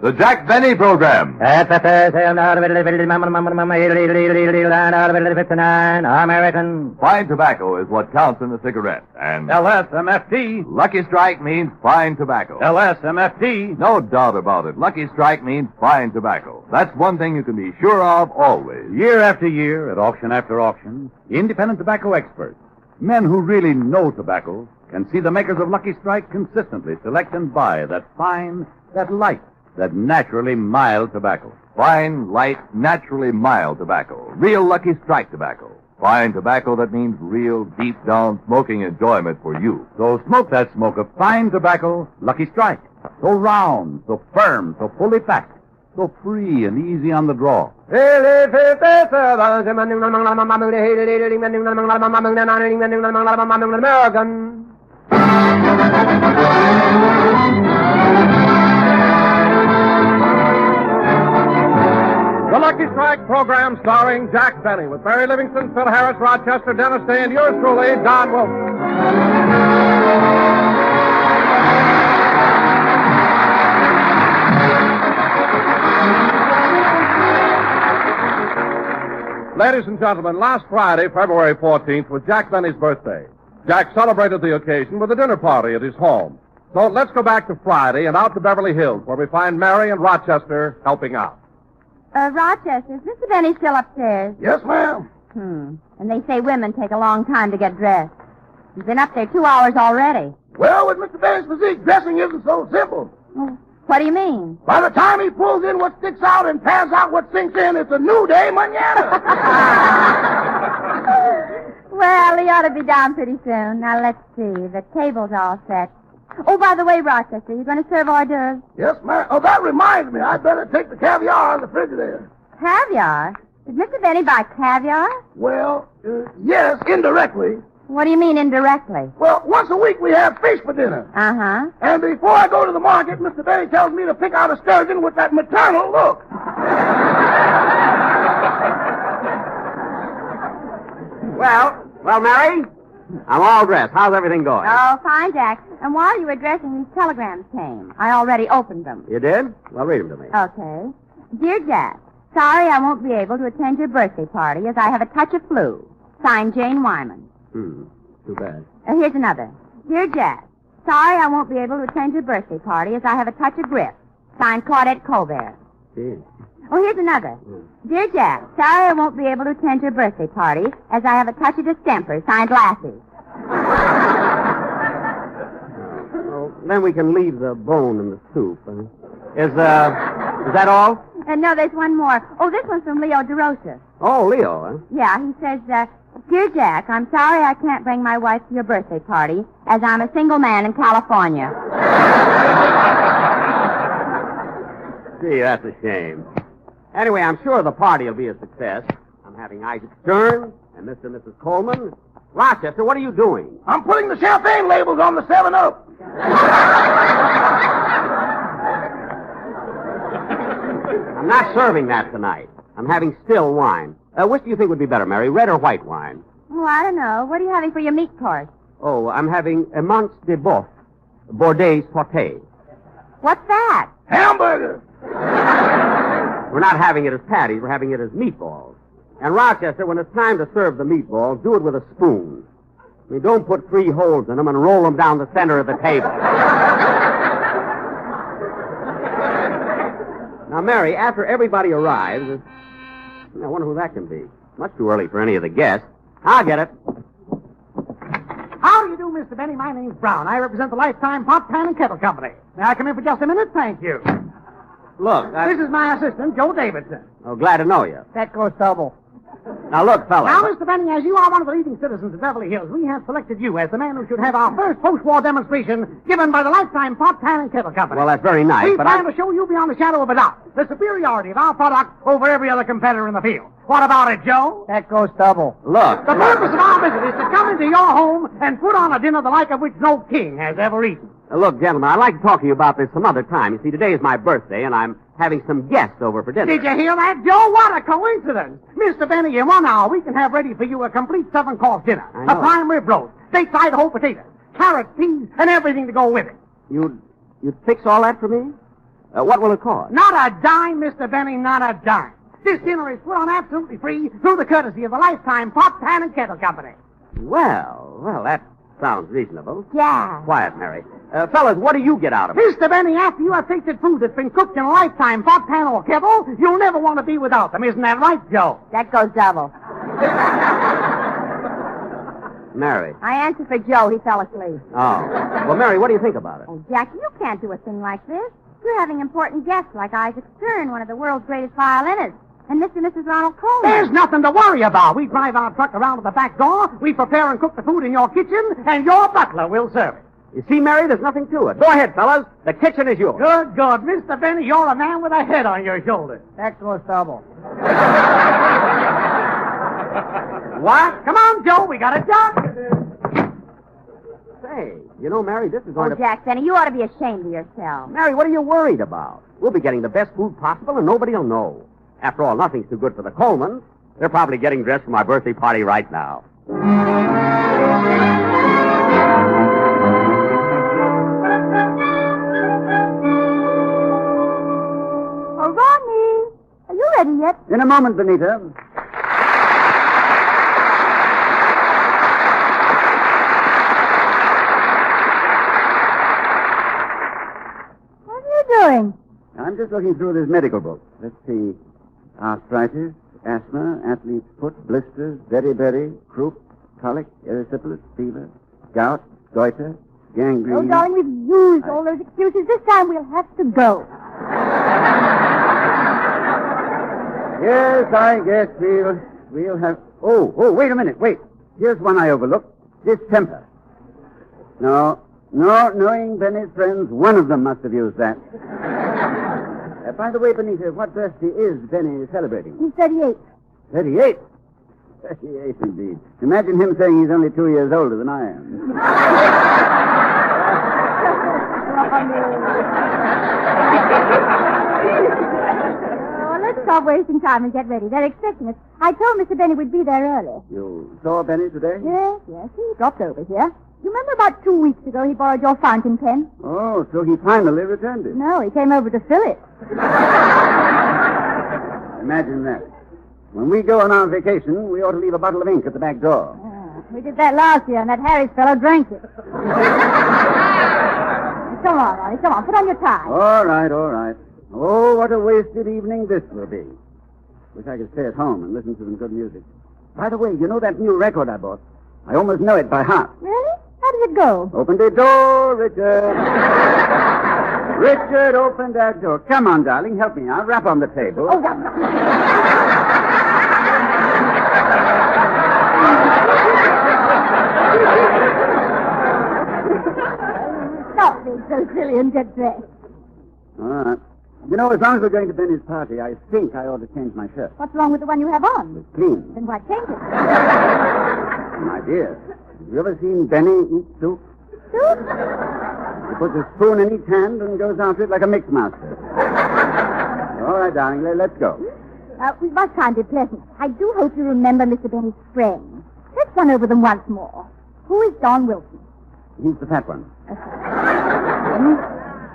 The Jack Benny Program. American. Fine tobacco is what counts in a cigarette. And LSMFT. Lucky Strike means fine tobacco. LSMFT. No doubt about it. Lucky Strike means fine tobacco. That's one thing you can be sure of always. Year after year, at auction after auction, independent tobacco experts, men who really know tobacco, can see the makers of Lucky Strike consistently select and buy that fine, that light, that naturally mild tobacco. Fine, light, naturally mild tobacco. Real Lucky Strike tobacco. Fine tobacco that means real, deep-down smoking enjoyment for you. So smoke that smoke of fine tobacco, Lucky Strike. So round, so firm, so fully packed, so free and easy on the draw. American. The Lucky Strike program starring Jack Benny with Barry Livingston, Phil Harris, Rochester, Dennis Day, and yours truly, Don Wilson. Ladies and gentlemen, last Friday, February 14th, was Jack Benny's birthday. Jack celebrated the occasion with a dinner party at his home. So let's go back to Friday and out to Beverly Hills, where we find Mary and Rochester helping out. Rochester, is Mr. Benny still upstairs? Yes, ma'am. And they say women take a long time to get dressed. He's been up there 2 hours already. Well, with Mr. Benny's physique, dressing isn't so simple. Oh, what do you mean? By the time he pulls in what sticks out and pans out what sinks in, it's a new day manana. Well, he ought to be down pretty soon. Now, let's see. The table's all set. Oh, by the way, Rochester, you going to serve hors d'oeuvres? Yes, ma'am. Oh, that reminds me. I'd better take the caviar out of the refrigerator. Caviar? Did Mr. Benny buy caviar? Well, yes, indirectly. What do you mean indirectly? Well, once a week we have fish for dinner. Uh-huh. And before I go to the market, Mr. Benny tells me to pick out a sturgeon with that maternal look. Well, Mary, I'm all dressed. How's everything going? Oh, fine, Jack. And while you were dressing, these telegrams came. I already opened them. You did? Well, read them to me. Okay. Dear Jack, sorry I won't be able to attend your birthday party as I have a touch of flu. Signed, Jane Wyman. Too bad. Here's another. Dear Jack, sorry I won't be able to attend your birthday party as I have a touch of grip. Signed, Claudette Colbert. Gee. Oh, here's another. Dear Jack, sorry I won't be able to attend your birthday party as I have a touch of distemper. Signed, Lassie. Well, then we can leave the bone in the soup. Is that all? No, there's one more. Oh, this one's from Leo DeRosa. Oh, Leo, huh? Yeah, he says, Dear Jack, I'm sorry I can't bring my wife to your birthday party as I'm a single man in California. Gee, that's a shame. Anyway, I'm sure the party will be a success. I'm having Isaac Stern and Mr. and Mrs. Coleman. Rochester, what are you doing? I'm putting the champagne labels on the 7-Up. I'm not serving that tonight. I'm having still wine. Which do you think would be better, Mary, red or white wine? Oh, I don't know. What are you having for your meat course? Oh, I'm having a Mance de Boeuf, Bordeaux sauté. What's that? Hamburger. We're not having it as patties. We're having it as meatballs. And Rochester, when it's time to serve the meatballs, do it with a spoon. I mean, don't put 3 holes in them and roll them down the center of the table. Now, Mary, after everybody arrives, I wonder who that can be. Much too early for any of the guests. I'll get it. How do you do, Mr. Benny? My name's Brown. I represent the Lifetime Pot Pan and Kettle Company. May I come in for just a minute? Thank you. Look, This is my assistant, Joe Davidson. Oh, glad to know you. That goes double. Now, look, fella. Now, Mr. Benny, as you are one of the leading citizens of Beverly Hills, we have selected you as the man who should have our first post-war demonstration given by the Lifetime Pot Pan and Kettle Company. Well, that's very nice, We but plan to show you beyond a shadow of a doubt the superiority of our product over every other competitor in the field. What about it, Joe? That goes double. Look. The purpose of our visit is to come into your home and put on a dinner the like of which no king has ever eaten. Look, gentlemen, I'd like to talk to you about this some other time. You see, today is my birthday, and I'm having some guests over for dinner. Did you hear that, Joe? What a coincidence. Mr. Benny, in 1 hour, we can have ready for you a complete 7-course dinner. I know. A prime rib roast, steak Idaho potatoes, carrots, peas, and everything to go with it. You'd fix all that for me? What will it cost? Not a dime, Mr. Benny, not a dime. This dinner is put on absolutely free through the courtesy of the Lifetime Pot, Pan, and Kettle Company. Well, that sounds reasonable. Yeah. Quiet, Mary. Fellas, what do you get out of it? Mr. Benny, after you have tasted food that's been cooked in a Lifetime Pot, Pan, or Kettle, you'll never want to be without them. Isn't that right, Joe? That goes double. Mary. I answered for Joe. He fell asleep. Oh. Well, Mary, what do you think about it? Oh, Jackie, you can't do a thing like this. You're having important guests like Isaac Stern, one of the world's greatest violinists, and Mr. and Mrs. Ronald Coleman. There's nothing to worry about. We drive our truck around to the back door, we prepare and cook the food in your kitchen, and your butler will serve it. You see, Mary, there's nothing to it. Go ahead, fellas. The kitchen is yours. Good. Mr. Benny, you're a man with a head on your shoulders. That goes double. What? Come on, Joe. We got a job. Say, you know, Mary, this is going Oh, Jack Benny, you ought to be ashamed of yourself. Mary, what are you worried about? We'll be getting the best food possible, and nobody will know. After all, nothing's too good for the Colemans. They're probably getting dressed for my birthday party right now. Oh, Ronnie, are you ready yet? In a moment, Benita. What are you doing? I'm just looking through this medical book. Let's see. Arthritis, asthma, athlete's foot, blisters, beriberi, croup, colic, erysipelas, fever, gout, goiter, gangrene. Oh, darling, we've used all those excuses. This time we'll have to go. Yes, I guess we'll have... Oh, wait a minute, wait. Here's one I overlooked. Distemper. No, knowing Benny's friends, one of them must have used that. By the way, Benita, what birthday is Benny celebrating? He's 38. 38? 38, indeed. Imagine him saying he's only 2 years older than I am. Oh, let's stop wasting time and get ready. They're expecting us. I told Mr. Benny we'd be there early. You saw Benny today? Yes, he dropped over here. You remember about 2 weeks ago he borrowed your fountain pen? Oh, so he finally returned it. No, he came over to fill it. Imagine that. When we go on our vacation, we ought to leave a bottle of ink at the back door. We did that last year, and that Harris fellow drank it. Come on, Ronnie, come on. Put on your tie. All right. Oh, what a wasted evening this will be. Wish I could stay at home and listen to some good music. By the way, you know that new record I bought? I almost know it by heart. Really? How does it go? Open the door, Richard. Richard, open that door. Come on, darling, help me out. Rap on the table. Oh, Stop being so silly and get dressed. All right. You know, as long as we're going to Benny's party, I think I ought to change my shirt. What's wrong with the one you have on? It's clean. Then why change it? My dear, have you ever seen Benny eat soup? Soup? He puts a spoon in each hand and goes after it like a mix master. All right, darling, let's go. We must try and be pleasant. I do hope you remember Mr. Benny's friends. Let's run over them once more. Who is Don Wilson? He's the fat one.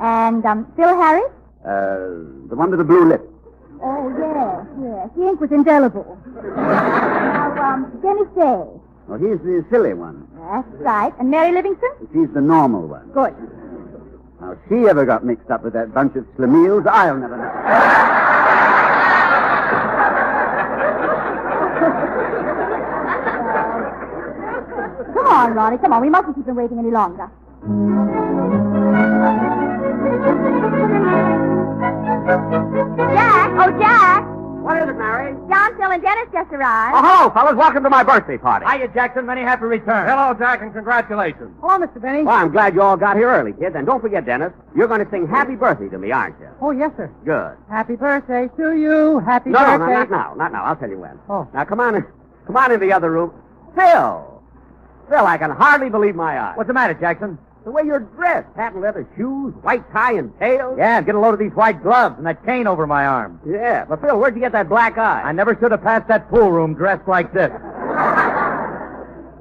And Phil Harris? The one with the blue lip. Oh, yes. The ink was indelible. Now, Dennis Day. Oh, he's the silly one. That's right. And Mary Livingston? She's the normal one. Good. How she ever got mixed up with that bunch of Schlemiels, I'll never know. Come on, Ronnie, come on. We mustn't keep them waiting any longer. Jack! Oh, Jack! What is it, Mary? John, Phil, and Dennis just arrived. Oh, hello, fellas. Welcome to my birthday party. Hiya, Jackson. Many happy returns. Hello, Jack, and congratulations. Hello, Mr. Benny. Well, I'm glad you all got here early, kids. And don't forget, Dennis, you're going to sing happy birthday to me, aren't you? Oh, yes, sir. Good. Happy birthday to you. Happy No, birthday. not now. Not now. I'll tell you when. Oh. Now, come on in the other room. Phil, I can hardly believe my eyes. What's the matter, Jackson? The way you're dressed. Patent leather shoes, white tie and tails. Yeah, get a load of these white gloves and that cane over my arm. Yeah, but Phil, where'd you get that black eye? I never should have passed that pool room dressed like this.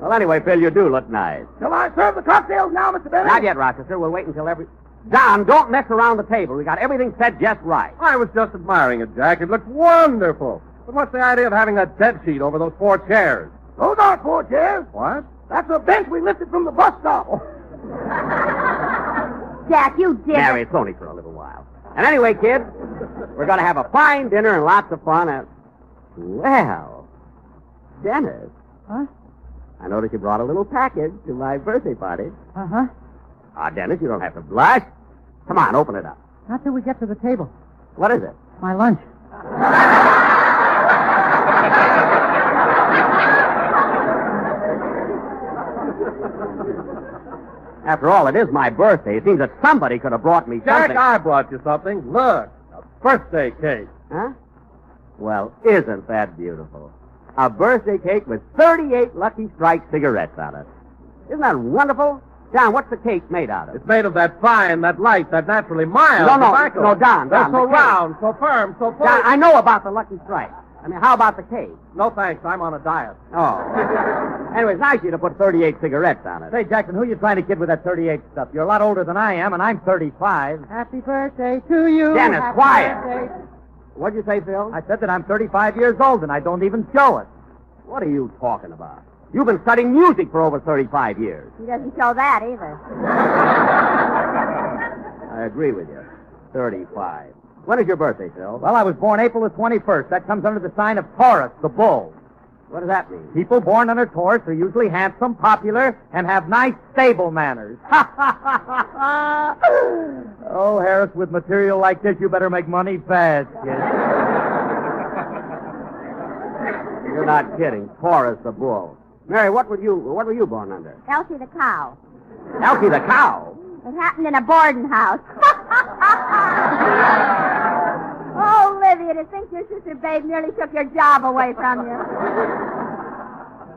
Well, anyway, Phil, you do look nice. Shall I serve the cocktails now, Mr. Benny? Not yet, Rochester. We'll wait until Don, don't mess around the table. We got everything set just right. I was just admiring it, Jack. It looked wonderful. But what's the idea of having that dead sheet over those 4 chairs? Those aren't 4 chairs. What? That's a bench we lifted from the bus stop. Jack, you did Mary, it. it's only for a little while. And anyway, kids, we're going to have a fine dinner and lots of fun. And well, Dennis. Huh? I noticed you brought a little package to my birthday party. Uh-huh. Ah, Dennis, you don't have to blush. Come on, open it up. Not till we get to the table. What is it? My lunch. After all, it is my birthday. It seems that somebody could have brought me Jack, something. I brought you something. Look, a birthday cake. Huh? Well, isn't that beautiful? A birthday cake with 38 Lucky Strike cigarettes on it. Isn't that wonderful? John, what's the cake made out of? It's made of that fine, that light, that naturally mild No, tobacco. Don, They're the so cake. round, so firm, so full. John, I know about the Lucky Strike. I mean, how about the cake? No thanks, I'm on a diet. Oh. Anyway, it's nice of you to put 38 cigarettes on it. Say, Jackson, who are you trying to kid with that 38 stuff? You're a lot older than I am, and I'm 35. Happy birthday to you. Dennis, Happy quiet. birthday. What'd you say, Phil? I said that I'm 35 years old, and I don't even show it. What are you talking about? You've been studying music for over 35 years. He doesn't show that either. I agree with you. 35. When is your birthday, Phil? Well, I was born April the 21st. That comes under the sign of Taurus, the bull. What does that mean? People born under Taurus are usually handsome, popular, and have nice, stable manners. Oh, Harris, with material like this, you better make money fast, kid. You're not kidding. Taurus the bull. Mary, what were you born under? Elsie the cow. Elsie the cow. It happened in a boarding house. Oh, Olivia, to think your sister Babe nearly took your job away from you.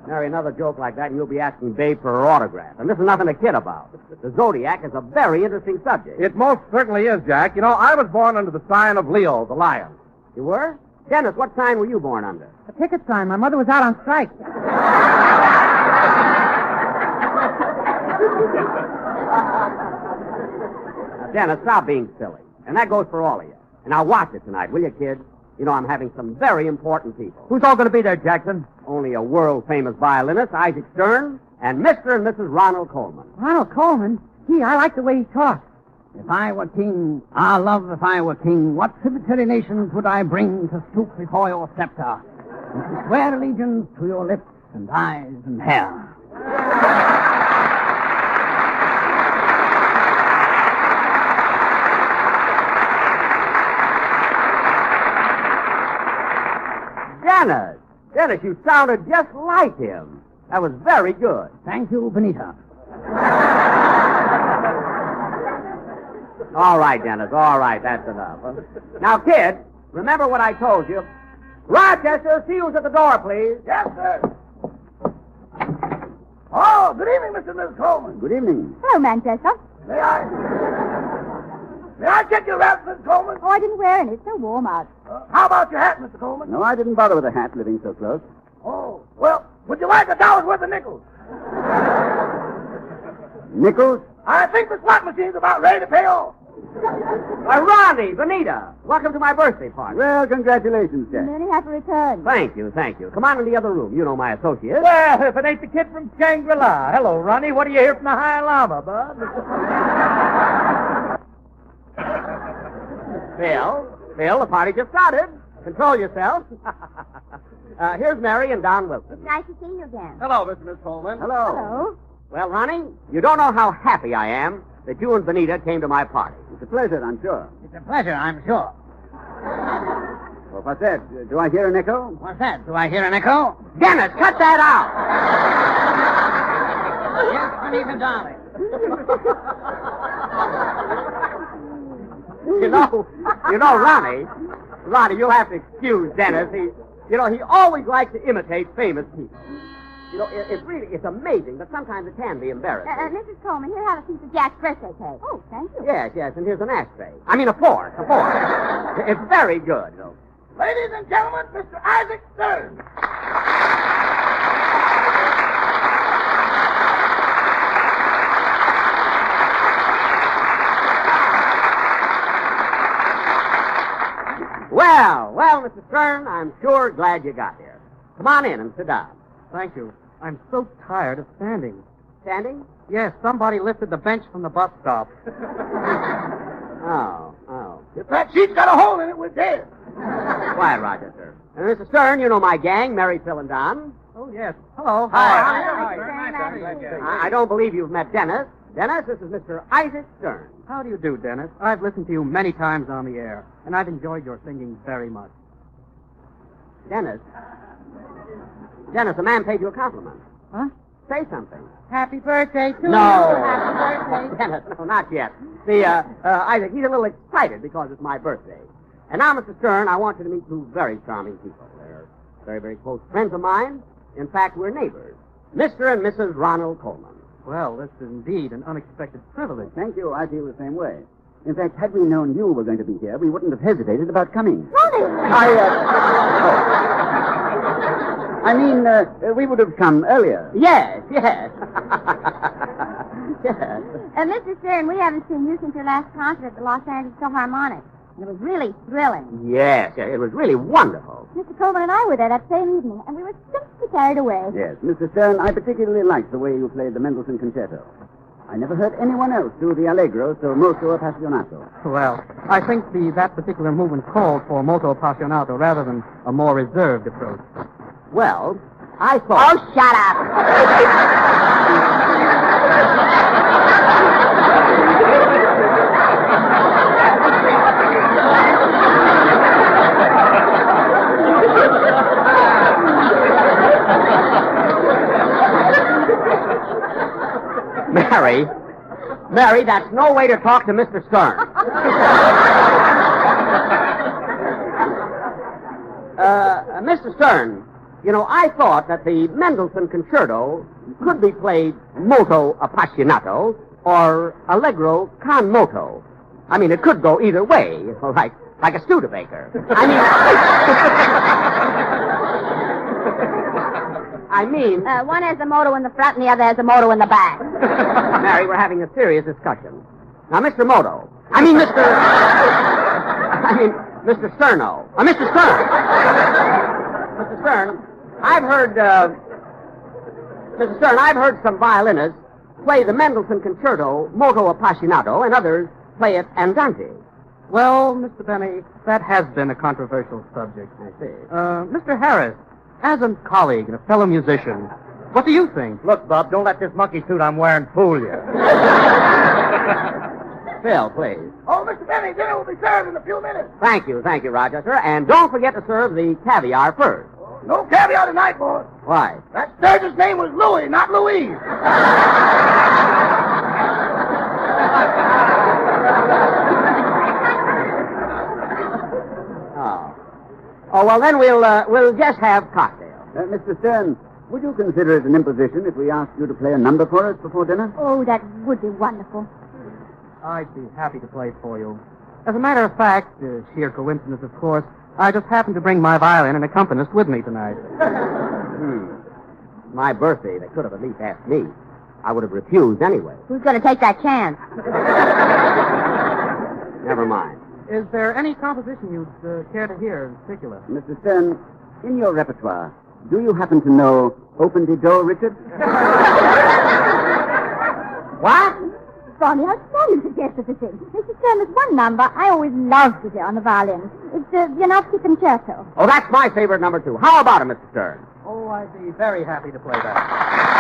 Mary, another joke like that, and you'll be asking Babe for her autograph. And this is nothing to kid about. The Zodiac is a very interesting subject. It most certainly is, Jack. You know, I was born under the sign of Leo, the lion. You were? Dennis, what sign were you born under? A ticket sign. My mother was out on strike. Now, Dennis, stop being silly. And that goes for all of you. And now watch it tonight, will you, kid? You know, I'm having some very important people. Who's all going to be there, Jackson? Only a world-famous violinist, Isaac Stern, and Mr. and Mrs. Ronald Coleman. Ronald Coleman? Gee, I like the way he talks. If I were king, ah, love, if I were king, what tributary nations would I bring to stoop before your scepter, and to swear allegiance to your lips and eyes and hair? Dennis, you sounded just like him. That was very good. Thank you, Benita. All right, Dennis, all right, that's enough. Now, kid, remember what I told you. Rochester, see who's at the door, please. Yes, sir. Oh, good evening, Mr. and Mrs. Coleman. Good evening. Hello, Manchester. May I check your wrap, Mrs. Coleman? Oh, I didn't wear any. It's so warm out. How about your hat, Mr. Coleman? No, I didn't bother with a hat living so close. Oh, well, would you like $1 worth of nickels? Nichols? I think the slot machine's about ready to pay off. Ronnie, Benita, welcome to my birthday party. Well, congratulations, Jack. Many happy returns. Thank you. Come on in the other room. You know my associate. Well, if it ain't the kid from Shangri-La. Hello, Ronnie. What do you hear from the High Lama, bud? Phil, the party just started. Control yourself. Here's Mary and Don Wilson. It's nice to see you again. Hello, Mr. and Miss Coleman. Hello. Hello. Well, Ronnie, you don't know how happy I am that you and Benita came to my party. It's a pleasure, I'm sure. It's a pleasure, I'm sure. Well, what's that? Do I hear an echo? What's that? Do I hear an echo? Dennis, cut that out! Yes, Benita, darling. You know, Ronnie, you'll have to excuse Dennis. He always likes to imitate famous people. You know, it's amazing, but sometimes it can be embarrassing. Mrs. Coleman, here, have a piece of Jack's birthday cake. Oh, thank you. Yes, and here's an ashtray. I mean, a fork. It's very good. Ladies and gentlemen, Mr. Isaac Stern. Well, Mr. Stern, I'm sure glad you got here. Come on in and sit down. Thank you. I'm so tired of standing. Standing? Yes, somebody lifted the bench from the bus stop. Oh. If that sheet's got a hole in it, we're dead. Quiet, Rochester. And Mr. Stern, you know my gang, Mary, Phil, and Don. Oh, yes. Hello. I don't believe you've met Dennis. Dennis, this is Mr. Isaac Stern. How do you do, Dennis? I've listened to you many times on the air, and I've enjoyed your singing very much. Dennis, a man paid you a compliment. Huh? Say something. Happy birthday to No. Happy birthday. Dennis, no, not yet. See, Isaac, he's a little excited because it's my birthday. And now, Mr. Stern, I want you to meet two very charming people. They're very, very close friends of mine. In fact, we're neighbors. Mr. and Mrs. Ronald Coleman. Well, this is indeed an unexpected privilege. Thank you. I feel the same way. In fact, had we known you were going to be here, we wouldn't have hesitated about coming. I mean, we would have come earlier. Yes. Mr. Stern, we haven't seen you since your last concert at the Los Angeles Philharmonic. And it was really thrilling. Yes, it was really wonderful. Mr. Coleman and I were there that same evening, and we were simply carried away. Yes, Mr. Stern, I particularly liked the way you played the Mendelssohn Concerto. I never heard anyone else do the Allegro so molto appassionato. Well, I think that particular movement called for molto appassionato rather than a more reserved approach. Well, I thought... Oh, shut up. Mary, that's no way to talk to Mr. Stern. Mr. Stern, you know, I thought that the Mendelssohn Concerto could be played molto appassionato or allegro con moto. I mean, it could go either way, like a Studebaker. One has a moto in the front and the other has a moto in the back. Mary, we're having a serious discussion. Now, Mr. Mr. Sterno. Mr. Stern. Mr. Stern, I've heard some violinists play the Mendelssohn Concerto molto appassionato and others play it andante. Well, Mr. Benny, that has been a controversial subject. I see. Mr. Harris, as a colleague and a fellow musician, what do you think? Look, Bob, don't let this monkey suit I'm wearing fool you. Phil, please. Oh, Mr. Benny, dinner will be served in a few minutes. Thank you, Rochester. And don't forget to serve the caviar first. No caviar tonight, boys. Why? That Sturgis name was Louis, not Louise. Oh, well, then we'll just have cocktails. Mr. Stern, would you consider it an imposition if we asked you to play a number for us before dinner? Oh, that would be wonderful. I'd be happy to play for you. As a matter of fact, sheer coincidence, of course, I just happened to bring my violin and accompanist with me tonight. My birthday, they could have at least asked me. I would have refused anyway. Who's going to take that chance? Never mind. Is there any composition you'd care to hear in particular? Mr. Stern, in your repertoire, do you happen to know Open the Door, Richard? What? Bonnie, how splendid suggested to sing. Mr. Stern, there's one number I always love to hear on the violin. It's the Janowski Concerto. Oh, that's my favorite number, too. How about it, Mr. Stern? Oh, I'd be very happy to play that.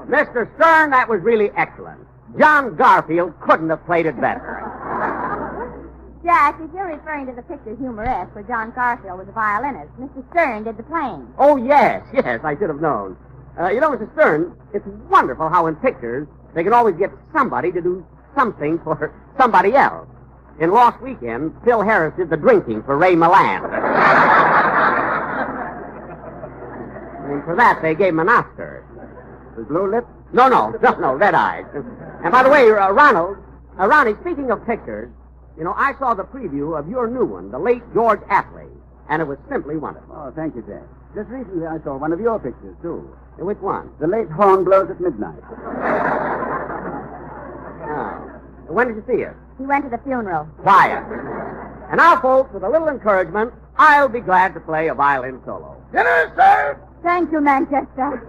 Mr. Stern, that was really excellent. John Garfield couldn't have played it better. Jack, if you're referring to the picture Humorous, where John Garfield was a violinist, Mr. Stern did the playing. Oh, yes, I should have known. Mr. Stern, it's wonderful how in pictures they can always get somebody to do something for somebody else. In Lost Weekend, Phil Harris did the drinking for Ray Milland. And for that, they gave him an Oscar. The blue lips? No, red eyes. And by the way, Ronnie, speaking of pictures, I saw the preview of your new one, the late George Atley, and it was simply wonderful. Oh, thank you, Jack. Just recently I saw one of your pictures, too. Which one? The late horn blows at midnight. Oh. When did you see it? He went to the funeral. Quiet. And now, folks, with a little encouragement, I'll be glad to play a violin solo. Dinner served! Thank you, Manchester.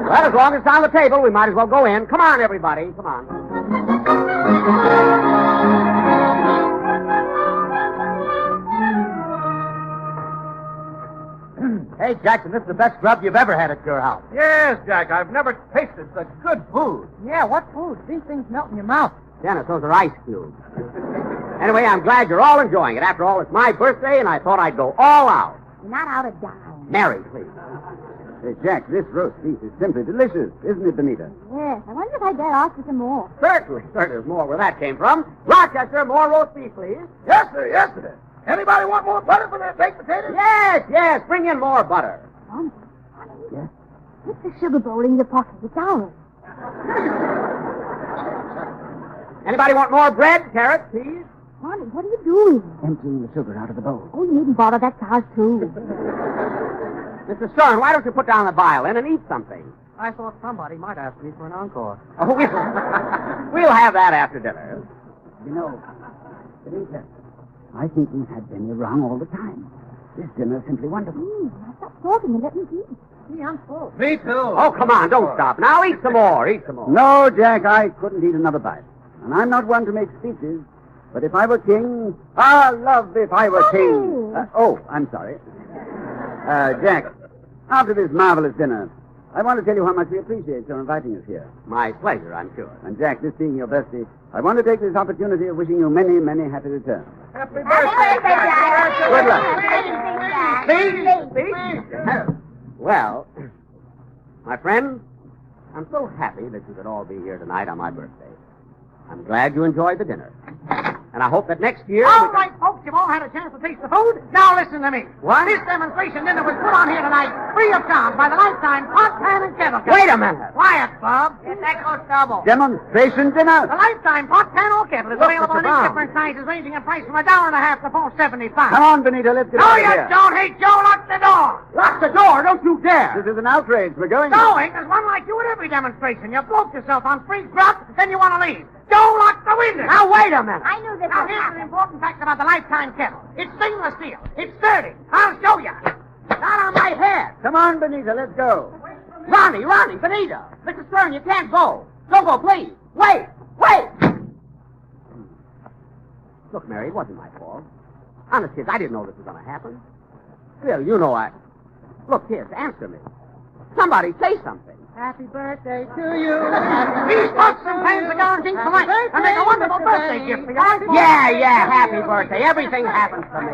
Well, as long as it's on the table, we might as well go in. Come on, everybody. Come on. Hey, Jackson, this is the best grub you've ever had at your house. Yes, Jack, I've never tasted such good food. Yeah, what food? These things melt in your mouth. Dennis, those are ice cubes. Anyway, I'm glad you're all enjoying it. After all, it's my birthday, and I thought I'd go all out. You're not out of dime. Mary, please. Hey, Jack, this roast beef is simply delicious, isn't it, Benita? Yes, I wonder if I'd dare ask you some more. Certainly, there's more where that came from. Rochester, more roast beef, please. Yes, sir. Anybody want more butter for their baked potatoes? Yes, bring in more butter. Yes? Put the sugar bowl in your pocket. It's ours. Anybody want more bread, carrots, peas? Ronnie, what are you doing? Emptying the sugar out of the bowl. Oh, you needn't bother that cow's too. Mr. Stern, why don't you put down the violin and eat something? I thought somebody might ask me for an encore. Oh, we'll have that after dinner. Benita, I think we've had Benny wrong all the time. This dinner is simply wonderful. Now stop talking and let me eat. See, I'm full. Me too. Oh, come on, don't stop. Now eat some more. No, Jack, I couldn't eat another bite. And I'm not one to make speeches, but if I were king, love if I were king. I'm sorry. Jack, after this marvelous dinner, I want to tell you how much we appreciate your inviting us here. My pleasure, I'm sure. And Jack, this being your birthday, I want to take this opportunity of wishing you many, many happy returns. Happy Happy birthday, Jack. Good luck. Please. Well, my friends, I'm so happy that you could all be here tonight on my birthday. I'm glad you enjoyed the dinner. And I hope that next year... All right, folks, you've all had a chance to taste the food. Now listen to me. What? This demonstration dinner was put on here tonight free of charge by the Lifetime Pot, Pan, and Kettle Company. Wait a minute. Quiet, Bob. It's Echo Double. Demonstration dinner. The Lifetime Pot, Pan, or Kettle is Look, available Mr. in Brown. different sizes, ranging in price from $1.50 to $4.75. Come on, Benita, let's get No, out of you here. don't. Hey, Joe, lock the door. Lock the door, don't you dare. This is an outrage. We're going. Going? There's one like you at every demonstration. You float yourself on free grub, then you want to leave. Don't lock the window. Now, wait a minute. I knew this Now, would here's an happen. important fact about the Lifetime Kettle. It's stainless steel. It's sturdy. I'll show you. Not on my head. Come on, Benita, let's go. Ronnie, Benita. Mr. Stern, you can't go. Don't go, please. Wait. Look, Mary, it wasn't my fault. Honest, kids, I didn't know this was going to happen. Phil, you know I... Look, kids, answer me. Somebody say something. Happy birthday to you. These folks sometimes are guaranteed for life. I make a wonderful birthday gift for you. Yeah, happy birthday. Everything happens to me.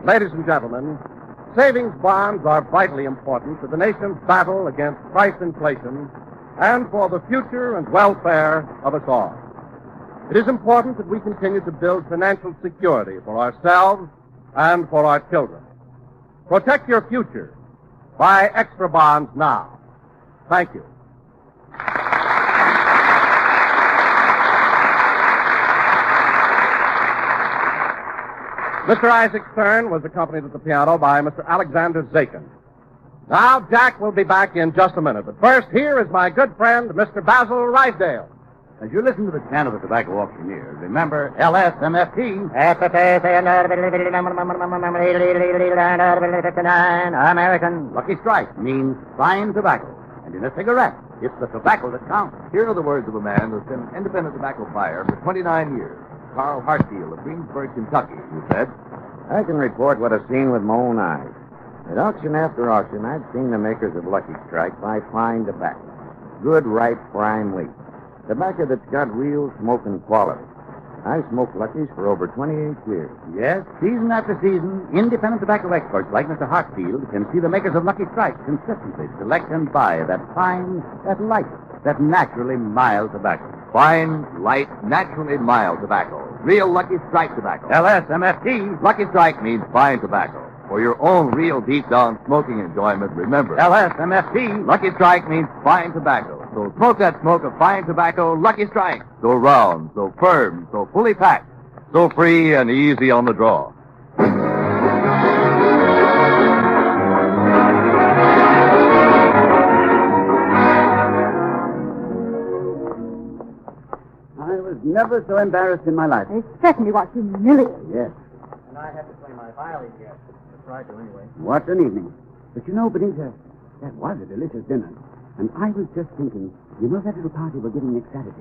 Ladies and gentlemen, savings bonds are vitally important to the nation's battle against price inflation and for the future and welfare of us all. It is important that we continue to build financial security for ourselves and for our children. Protect your future. Buy extra bonds now. Thank you. Mr. Isaac Stern was accompanied at the piano by Mr. Alexander Zakin. Now, Jack will be back in just a minute. But first, here is my good friend, Mr. Basil Rydell. As you listen to the chant of the tobacco auctioneer, remember LSMFT. American. Lucky Strike means fine tobacco. And in a cigarette, it's the tobacco that counts. Here are the words of a man who's been an independent tobacco buyer for 29 years. Carl Hartfield of Greensburg, Kentucky, who said, I can report what I've seen with my own eyes. At auction after auction, I've seen the makers of Lucky Strike buy fine tobacco. Good, ripe, prime leaf. Tobacco that's got real smoking quality. I've smoked Luckies for over 28 years. Yes, season after season, independent tobacco experts like Mr. Hartfield can see the makers of Lucky Strike consistently select and buy that fine, that light, that naturally mild tobacco. fine, light, naturally mild tobacco. Real Lucky Strike tobacco. LSMFT. Lucky Strike means fine tobacco. For your own real deep-down smoking enjoyment, remember, LSMFT. Lucky Strike means fine tobacco. So smoke that smoke of fine tobacco, Lucky Strike. So round, so firm, so fully packed, so free and easy on the draw. I was never so embarrassed in my life. It certainly was humiliating. Yes. And I have to play my violin yet. I tried to anyway. What an evening. But you know, Benita, that was a delicious dinner. And I was just thinking, you know that little party we're giving next Saturday?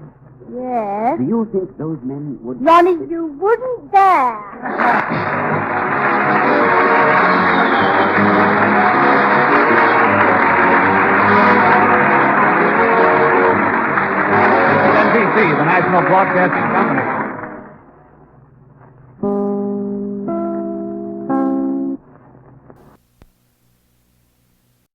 Yes. Do you think those men would... Ronnie, you wouldn't dare. NBC, the National Broadcasting Company.